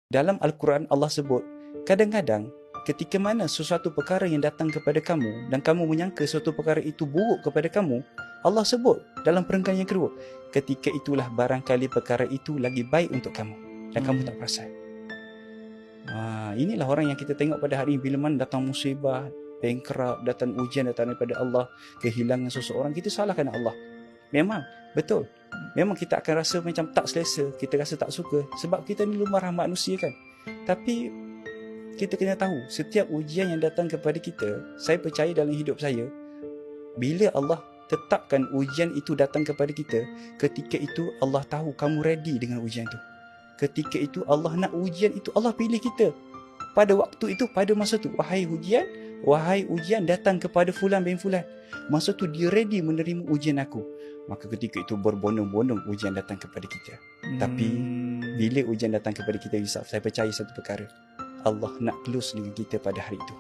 Dalam Al-Quran Allah sebut, kadang-kadang ketika mana sesuatu perkara yang datang kepada kamu dan kamu menyangka sesuatu perkara itu buruk kepada kamu, Allah sebut dalam perenggan yang kedua, ketika itulah barangkali perkara itu lagi baik untuk kamu dan kamu tak perasan. Inilah orang yang kita tengok pada hari ini. Bila mana datang musibah, bankrupt, datang ujian datang daripada Allah, kehilangan seseorang, kita salahkan Allah. Memang betul, memang kita akan rasa macam tak selesa, kita rasa tak suka, sebab kita ni lumrah manusia kan. Tapi kita kena tahu, setiap ujian yang datang kepada kita, saya percaya dalam hidup saya, bila Allah tetapkan ujian itu datang kepada kita, ketika itu Allah tahu kamu ready dengan ujian itu. Ketika itu Allah nak ujian itu, Allah pilih kita pada waktu itu, pada masa tu. Wahai ujian datang kepada fulan bin fulan, masa tu dia ready menerima ujian aku. Maka ketika itu berbondong-bondong ujian datang kepada kita. Tapi bila ujian datang kepada kita, Yusuf, saya percaya satu perkara, Allah nak close dengan kita pada hari itu.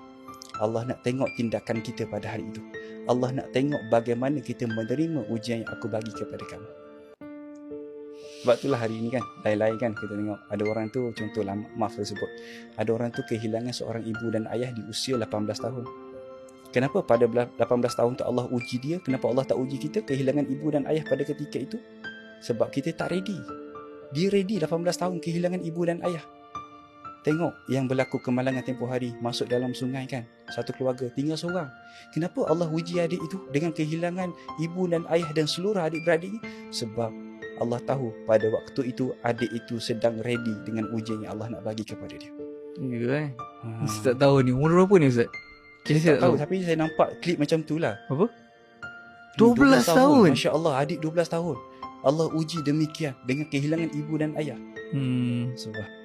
Allah nak tengok tindakan kita pada hari itu. Allah nak tengok bagaimana kita menerima ujian yang aku bagi kepada kamu. Sebab itulah hari ini kan, lain-lain kan kita tengok ada orang tu, contohlah, maaf saya sebut, ada orang tu kehilangan seorang ibu dan ayah di usia 18 tahun. Kenapa pada 18 tahun tu Allah uji dia? Kenapa Allah tak uji kita kehilangan ibu dan ayah pada ketika itu? Sebab kita tak ready. Dia ready 18 tahun kehilangan ibu dan ayah. Tengok yang berlaku kemalangan tempoh hari, masuk dalam sungai kan, satu keluarga tinggal seorang. Kenapa Allah uji adik itu dengan kehilangan ibu dan ayah dan seluruh adik-beradik? Sebab Allah tahu pada waktu itu adik itu sedang ready dengan ujian yang Allah nak bagi kepada dia. Ya Ustaz tak tahu ni. Umur berapa ni Ustaz? Saya tak tahu, tapi saya nampak klip macam tu lah. Apa? 12 tahun. Masya Allah, adik 12 tahun. Allah uji demikian dengan kehilangan ibu dan ayah. Hmm. Subhanallah.